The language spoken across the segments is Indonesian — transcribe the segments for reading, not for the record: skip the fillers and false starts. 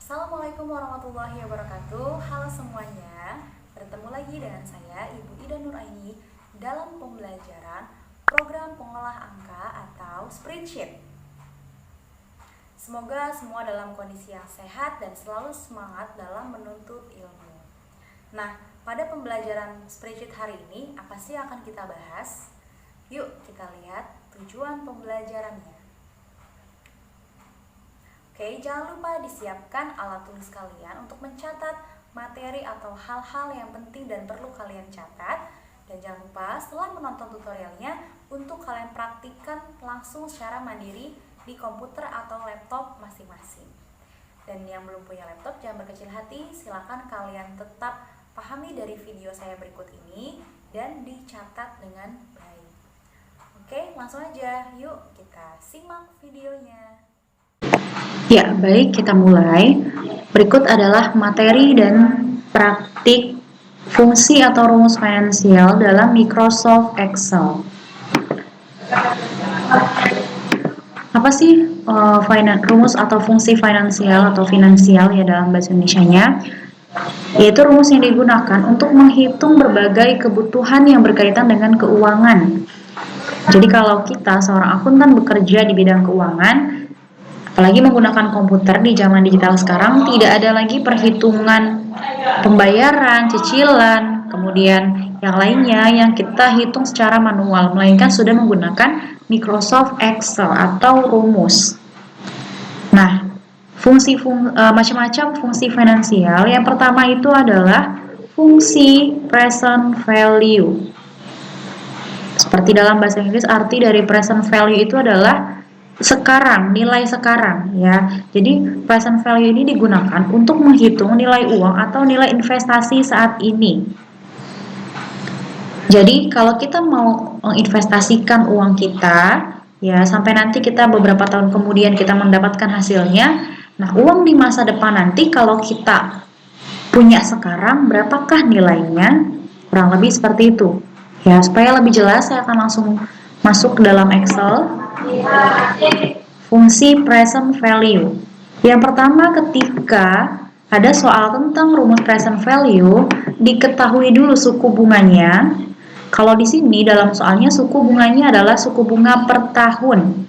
Assalamualaikum warahmatullahi wabarakatuh. Halo semuanya, bertemu lagi dengan saya Ibu Ida Nuraini dalam pembelajaran program pengolah angka atau spreadsheet. Semoga semua dalam kondisi yang sehat dan selalu semangat dalam menuntut ilmu. Nah, pada pembelajaran spreadsheet hari ini, apa sih yang akan kita bahas? Yuk kita lihat tujuan pembelajarannya. Oke, jangan lupa disiapkan alat tulis kalian untuk mencatat materi atau hal-hal yang penting dan perlu kalian catat. Dan jangan lupa setelah menonton tutorialnya untuk kalian praktikkan langsung secara mandiri di komputer atau laptop masing-masing. Dan yang belum punya laptop jangan berkecil hati, silakan kalian tetap pahami dari video saya berikut ini dan dicatat dengan baik. Oke, langsung aja, yuk kita simak videonya. Ya, baik, kita mulai. Berikut adalah materi dan praktik fungsi atau rumus finansial dalam Microsoft Excel. Apa sih rumus atau fungsi finansial atau finansial ya dalam bahasa Indonesianya? Yaitu rumus yang digunakan untuk menghitung berbagai kebutuhan yang berkaitan dengan keuangan. Jadi kalau kita seorang akuntan bekerja di bidang keuangan, apalagi menggunakan komputer di zaman digital sekarang, tidak ada lagi perhitungan pembayaran, cicilan, kemudian yang lainnya yang kita hitung secara manual, melainkan sudah menggunakan Microsoft Excel atau rumus. Nah, macam-macam fungsi finansial. Yang pertama itu adalah fungsi present value. Seperti dalam bahasa Inggris, arti dari present value itu adalah sekarang, nilai sekarang ya. Jadi present value ini digunakan untuk menghitung nilai uang atau nilai investasi saat ini. Jadi kalau kita mau menginvestasikan uang kita ya, sampai nanti kita beberapa tahun kemudian kita mendapatkan hasilnya. Nah, uang di masa depan nanti kalau kita punya sekarang berapakah nilainya? Kurang lebih seperti itu. Ya, supaya lebih jelas saya akan langsung masuk ke dalam Excel. Fungsi present value. Yang pertama, ketika ada soal tentang rumus present value, diketahui dulu suku bunganya. Kalau di sini dalam soalnya suku bunganya adalah suku bunga per tahun.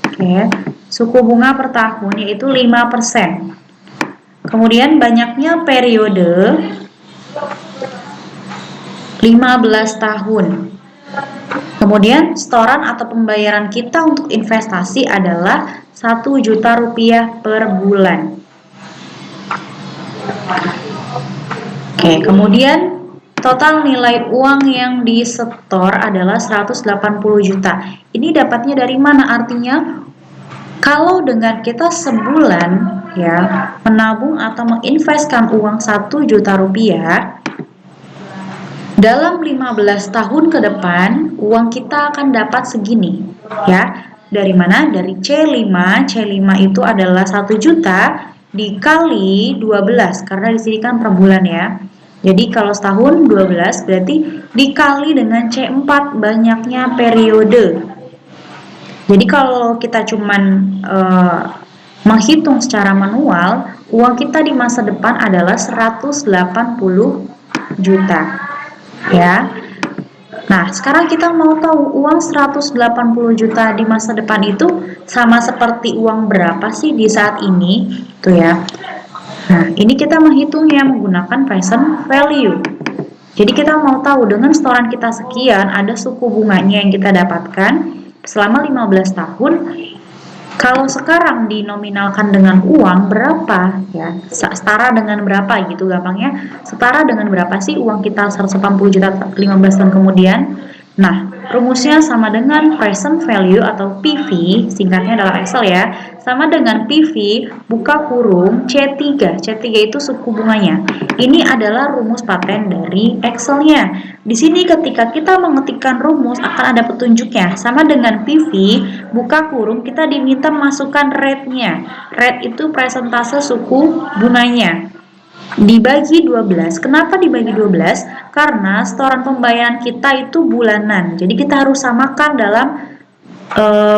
Oke, suku bunga per tahun yaitu 5%. Kemudian banyaknya periode 15 tahun. Kemudian setoran atau pembayaran kita untuk investasi adalah 1 juta rupiah per bulan. Oke, kemudian total nilai uang yang disetor adalah 180 juta. Ini dapatnya dari mana? Artinya kalau dengan kita sebulan ya menabung atau menginvestkan uang 1 juta rupiah, dalam 15 tahun ke depan, uang kita akan dapat segini, ya. Dari mana? Dari C5. C5 itu adalah 1 juta dikali 12, karena di sini kan per bulan ya. Jadi kalau setahun 12 berarti dikali dengan C4 banyaknya periode. Jadi kalau kita cuman menghitung secara manual, uang kita di masa depan adalah 180 juta. Ya. Nah, sekarang kita mau tahu uang 180 juta di masa depan itu sama seperti uang berapa sih di saat ini? Tuh ya. Nah, ini kita menghitungnya menggunakan present value. Jadi kita mau tahu dengan setoran kita sekian, ada suku bunganya yang kita dapatkan selama 15 tahun. Kalau sekarang dinominalkan dengan uang berapa ya? Setara dengan berapa gitu gampangnya? Setara dengan berapa sih uang kita 180 juta 15 tahun kemudian? Nah, rumusnya sama dengan present value atau PV, singkatnya dalam Excel ya, sama dengan PV buka kurung C3. C3 itu suku bunganya. Ini adalah rumus paten dari Excel-nya. Di sini ketika kita mengetikkan rumus akan ada petunjuknya. Sama dengan PV buka kurung kita diminta masukkan rate-nya. Rate itu persentase suku bunganya. Dibagi 12. Kenapa dibagi 12? Karena setoran pembayaran kita itu bulanan. Jadi kita harus samakan dalam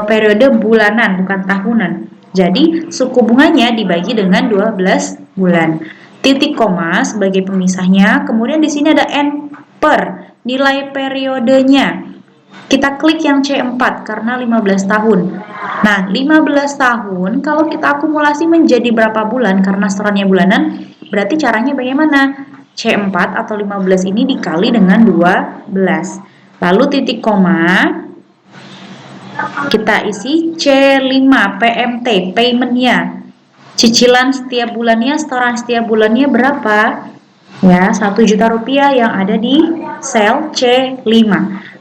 periode bulanan, bukan tahunan. Jadi suku bunganya dibagi dengan 12 bulan. Titik koma sebagai pemisahnya, kemudian di sini ada N per nilai periodenya. Kita klik yang C4 karena 15 tahun. Nah, 15 tahun kalau kita akumulasi menjadi berapa bulan karena setorannya bulanan, berarti caranya bagaimana? C4 atau 15 ini dikali dengan 12. Lalu titik koma, kita isi C5 PMT, paymentnya. Cicilan setiap bulannya, setoran setiap bulannya berapa? Ya, 1 juta rupiah yang ada di sel C5.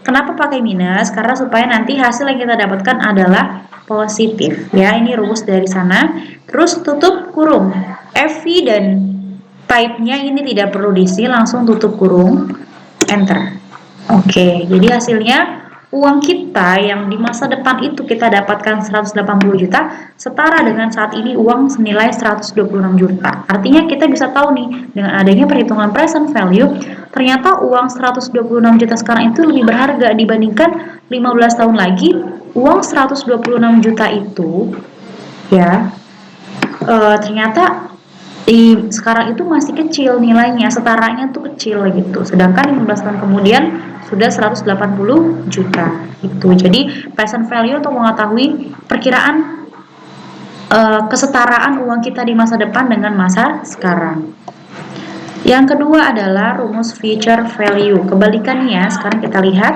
Kenapa pakai minus? Karena supaya nanti hasil yang kita dapatkan adalah positif. Ya, ini rumus dari sana. Terus tutup kurung. FV dan type-nya ini tidak perlu diisi, langsung tutup kurung, enter. Oke, jadi hasilnya uang kita yang di masa depan itu kita dapatkan 180 juta setara dengan saat ini uang senilai 126 juta. Artinya kita bisa tahu nih, dengan adanya perhitungan present value, ternyata uang 126 juta sekarang itu lebih berharga dibandingkan 15 tahun lagi uang 126 juta itu ya ternyata sekarang itu masih kecil nilainya, setaranya tuh kecil gitu. Sedangkan 15 tahun kemudian sudah 180 juta itu. Jadi present value untuk mengetahui perkiraan kesetaraan uang kita di masa depan dengan masa sekarang. Yang kedua adalah rumus future value. Kebalikannya, sekarang kita lihat.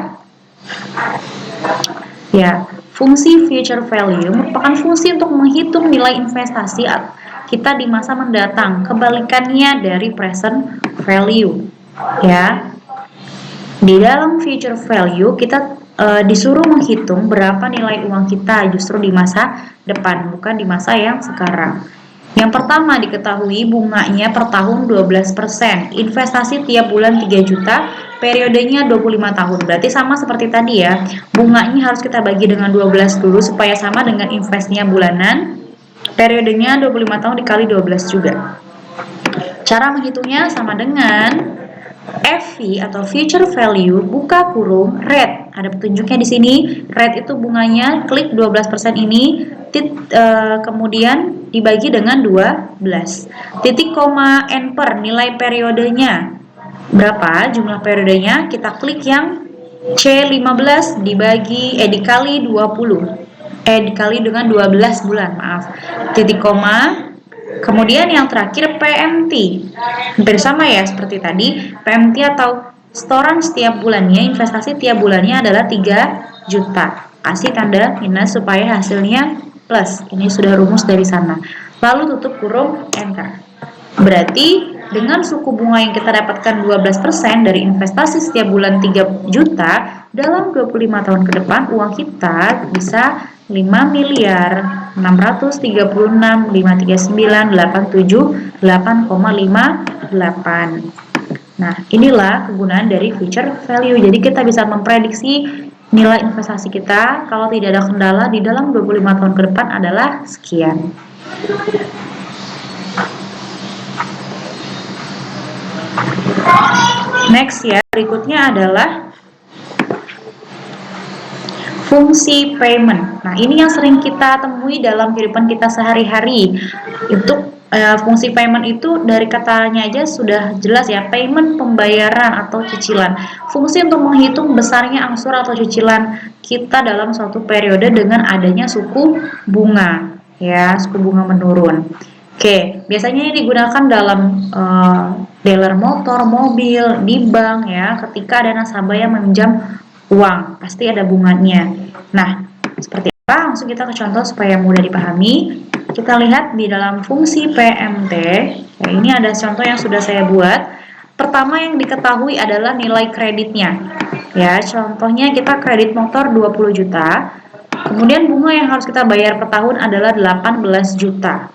Ya, fungsi future value merupakan fungsi untuk menghitung nilai investasi kita di masa mendatang. Kebalikannya dari present value. Ya. Di dalam future value kita disuruh menghitung berapa nilai uang kita justru di masa depan, bukan di masa yang sekarang. Yang pertama diketahui bunganya per tahun 12%, investasi tiap bulan 3 juta, periodenya 25 tahun. Berarti sama seperti tadi ya, bunganya harus kita bagi dengan 12 dulu supaya sama dengan investnya bulanan, periodenya 25 tahun dikali 12 juga. Cara menghitungnya sama dengan FV atau future value buka kurung rate. Ada petunjuknya di sini. Rate itu bunganya, klik 12% ini, kemudian dibagi dengan 12. Titik koma N per nilai periodenya. Berapa jumlah periodenya? Kita klik yang C15 dikali 20. Dikali dengan 12 bulan, maaf. Titik koma. Kemudian yang terakhir PMT. Hampir sama ya seperti tadi. PMT atau setoran setiap bulannya, investasi tiap bulannya adalah 3 juta. Kasih tanda minus supaya hasilnya plus. Ini sudah rumus dari sana. Lalu tutup kurung, enter. Berarti dengan suku bunga yang kita dapatkan 12% dari investasi setiap bulan 3 juta, dalam 25 tahun ke depan uang kita bisa 5.636.539.87.8,58. Nah, inilah kegunaan dari future value. Jadi kita bisa memprediksi nilai investasi kita kalau tidak ada kendala di dalam 25 tahun ke depan adalah sekian. Next ya, berikutnya adalah fungsi payment. Nah, ini yang sering kita temui dalam kehidupan kita sehari-hari. Untuk fungsi payment itu dari katanya aja sudah jelas ya, payment pembayaran atau cicilan. Fungsi untuk menghitung besarnya angsur atau cicilan kita dalam suatu periode dengan adanya suku bunga, ya, suku bunga menurun. Oke, biasanya ini digunakan dalam dealer motor, mobil, di bank ya, ketika ada nasabah yang meminjam uang, pasti ada bunganya. Nah, seperti apa? Langsung kita ke contoh supaya mudah dipahami. Kita lihat di dalam fungsi PMT, ya, ini ada contoh yang sudah saya buat. Pertama yang diketahui adalah nilai kreditnya. Ya, contohnya kita kredit motor 20 juta. Kemudian bunga yang harus kita bayar per tahun adalah 18 juta.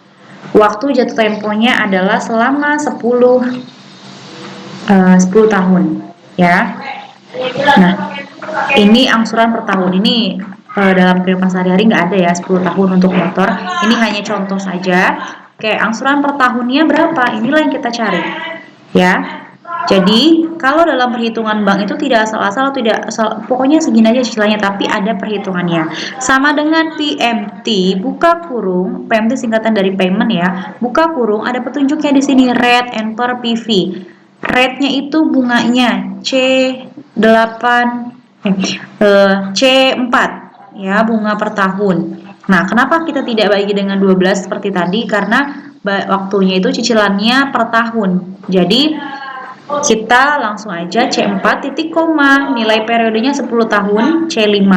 Waktu jatuh temponya adalah selama 10 tahun, ya. Nah, ini angsuran per tahun ini dalam kehidupan sehari-hari nggak ada ya 10 tahun untuk motor. Ini hanya contoh saja. Oke, angsuran per tahunnya berapa? Inilah yang kita cari, ya. Jadi, kalau dalam perhitungan bank itu tidak asal-asal, pokoknya segini aja cicilannya, tapi ada perhitungannya. Sama dengan PMT, buka kurung, PMT singkatan dari payment ya, buka kurung, ada petunjuknya di sini, rate and per PV. Rate-nya itu bunganya C4 ya, bunga per tahun. Nah, kenapa kita tidak bagi dengan 12 seperti tadi? Karena waktunya itu cicilannya per tahun. Jadi kita langsung aja C4 titik koma, nilai periodenya 10 tahun, C5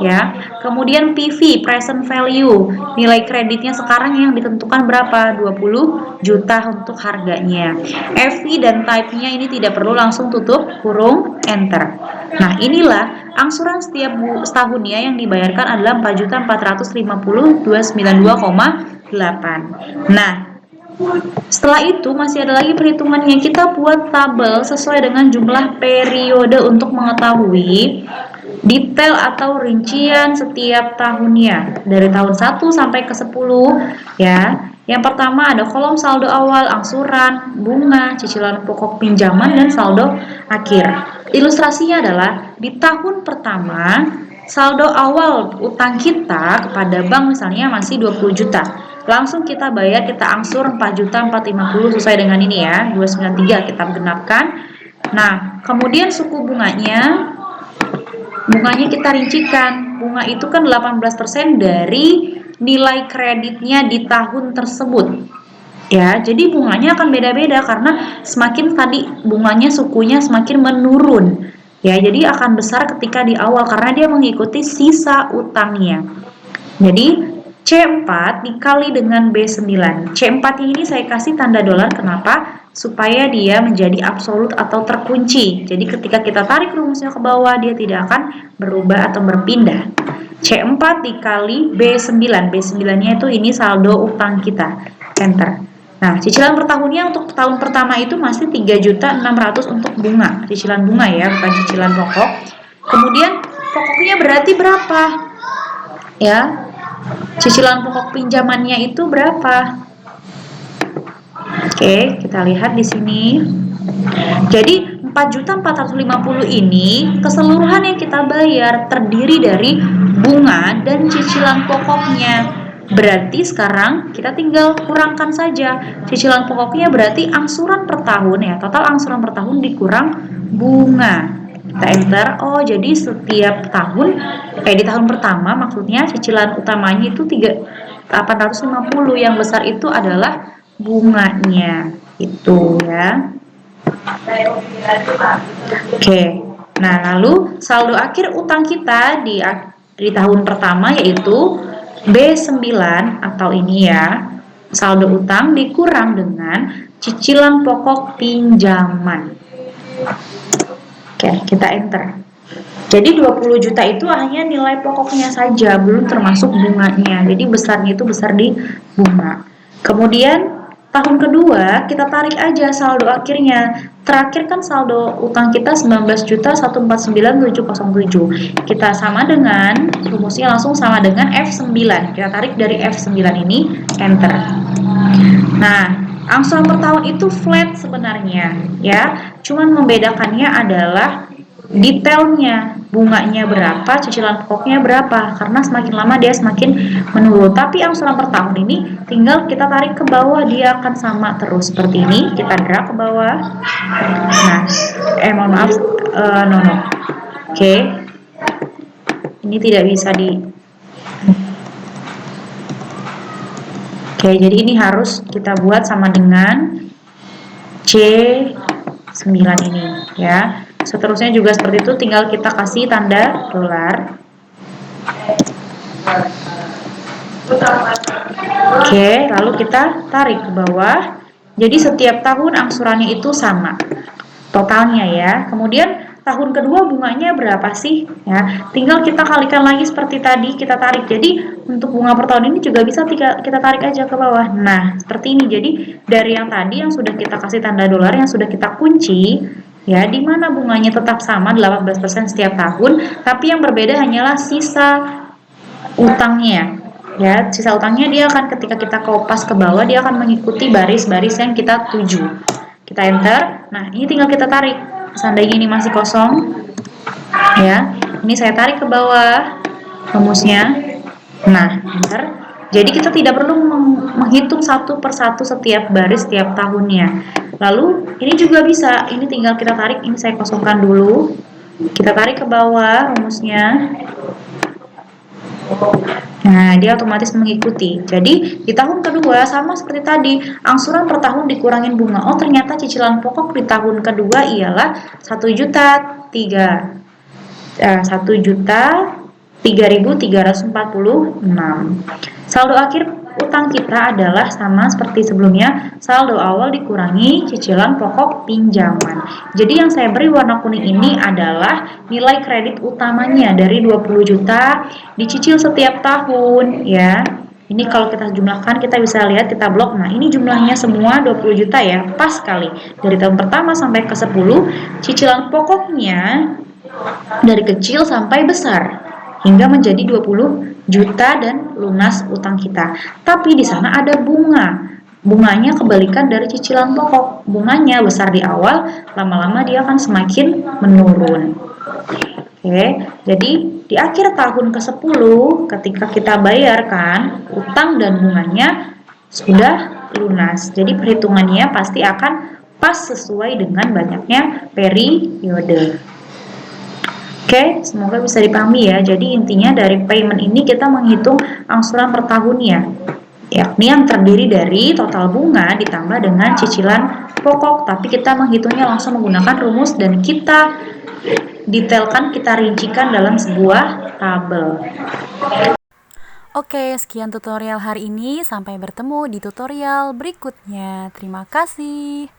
ya. Kemudian PV, present value, nilai kreditnya sekarang yang ditentukan berapa? 20 juta untuk harganya. FV dan type-nya ini tidak perlu, langsung tutup kurung, enter. Nah, inilah angsuran setiap setahunnya yang dibayarkan adalah 4.450.292,8. Nah, setelah itu masih ada lagi perhitungannya. Kita buat tabel sesuai dengan jumlah periode untuk mengetahui detail atau rincian setiap tahunnya dari tahun 1 sampai ke 10 ya. Yang pertama ada kolom saldo awal, angsuran, bunga, cicilan pokok pinjaman, dan saldo akhir. Ilustrasinya adalah di tahun pertama saldo awal utang kita kepada bank misalnya masih 20 juta. Langsung kita bayar, kita angsur 4.450 sesuai dengan ini ya, 293 kita genapkan. Nah, kemudian suku bunganya kita rincikan. Bunga itu kan 18% dari nilai kreditnya di tahun tersebut. Ya, jadi bunganya akan beda-beda karena semakin tadi bunganya sukunya semakin menurun. Ya, jadi akan besar ketika di awal karena dia mengikuti sisa utangnya. Jadi C4 dikali dengan B9. C4 ini saya kasih tanda dolar, kenapa? Supaya dia menjadi absolut atau terkunci. Jadi ketika kita tarik rumusnya ke bawah, dia tidak akan berubah atau berpindah. C4 dikali B9. B9-nya itu ini saldo utang kita. Enter. Nah, cicilan per tahunnya untuk tahun pertama itu masih 3.600.000 untuk bunga. Cicilan bunga ya, bukan cicilan pokok. Kemudian pokoknya berarti berapa? Ya, cicilan pokok pinjamannya itu berapa? Oke, kita lihat di sini. Jadi 4.450.000 ini keseluruhan yang kita bayar terdiri dari bunga dan cicilan pokoknya. Berarti sekarang kita tinggal kurangkan saja. Cicilan pokoknya berarti angsuran per tahun ya, total angsuran per tahun dikurang bunga. Kita enter. Oh, jadi setiap tahun di tahun pertama maksudnya cicilan utamanya itu 850, yang besar itu adalah bunganya. Itu ya. Oke. Nah, lalu saldo akhir utang kita di tahun pertama yaitu B9 atau ini ya. Saldo utang dikurang dengan cicilan pokok pinjaman. Oke, kita enter. Jadi 20 juta itu hanya nilai pokoknya saja, belum termasuk bunganya. Jadi besarnya itu besar di bunga. Kemudian tahun kedua kita tarik aja saldo akhirnya. Terakhir kan saldo utang kita 19.149.707. Kita sama dengan rumusnya langsung sama dengan F9. Kita tarik dari F9 ini, enter. Nah, angsuran per tahun itu flat sebenarnya ya. Cuman membedakannya adalah detailnya, bunganya berapa, cicilan pokoknya berapa, karena semakin lama dia semakin menurun. Tapi angsuran per tahun ini tinggal kita tarik ke bawah, dia akan sama terus seperti ini. Kita drag ke bawah. Nah, mohon maaf, no. Oke. Ini tidak bisa di. Oke, jadi ini harus kita buat sama dengan C9 ini ya. Seterusnya juga seperti itu, tinggal kita kasih tanda dolar. Oke, lalu kita tarik ke bawah. Jadi setiap tahun angsurannya itu sama totalnya ya. Kemudian tahun kedua bunganya berapa sih ya? Tinggal kita kalikan lagi seperti tadi, kita tarik. Jadi untuk bunga per tahun ini juga bisa kita tarik aja ke bawah. Nah, seperti ini. Jadi dari yang tadi yang sudah kita kasih tanda dolar, yang sudah kita kunci ya, di mana bunganya tetap sama 18% setiap tahun, tapi yang berbeda hanyalah sisa utangnya. Ya, sisa utangnya dia akan ketika kita kopas ke bawah, dia akan mengikuti baris-baris yang kita tuju. Kita enter. Nah, ini tinggal kita tarik. Seandainya ini masih kosong, ya, ini saya tarik ke bawah rumusnya. Nah, benar. Jadi kita tidak perlu menghitung satu persatu setiap baris setiap tahunnya. Lalu ini juga bisa, ini tinggal kita tarik, ini saya kosongkan dulu. Kita tarik ke bawah rumusnya. Nah, dia otomatis mengikuti. Jadi, di tahun kedua sama seperti tadi, angsuran per tahun dikurangin bunga. Oh, ternyata cicilan pokok di tahun kedua ialah 1.346.000. Saldo akhir utang kita adalah sama seperti sebelumnya, saldo awal dikurangi cicilan pokok pinjaman. Jadi yang saya beri warna kuning ini adalah nilai kredit utamanya dari 20 juta dicicil setiap tahun ya. Ini kalau kita jumlahkan kita bisa lihat kita blok. Nah, ini jumlahnya semua 20 juta ya, pas sekali. Dari tahun pertama sampai ke 10, cicilan pokoknya dari kecil sampai besar hingga menjadi 20 juta dan lunas utang kita. Tapi di sana ada bunga. Bunganya kebalikan dari cicilan pokok. Bunganya besar di awal, lama-lama dia akan semakin menurun. Oke, jadi di akhir tahun ke-10 ketika kita bayarkan utang dan bunganya sudah lunas. Jadi perhitungannya pasti akan pas sesuai dengan banyaknya periode. Oke, semoga bisa dipahami ya. Jadi intinya dari payment ini kita menghitung angsuran per tahunnya, yakni yang terdiri dari total bunga ditambah dengan cicilan pokok. Tapi kita menghitungnya langsung menggunakan rumus dan kita detailkan, kita rincikan dalam sebuah tabel. Oke, sekian tutorial hari ini. Sampai bertemu di tutorial berikutnya. Terima kasih.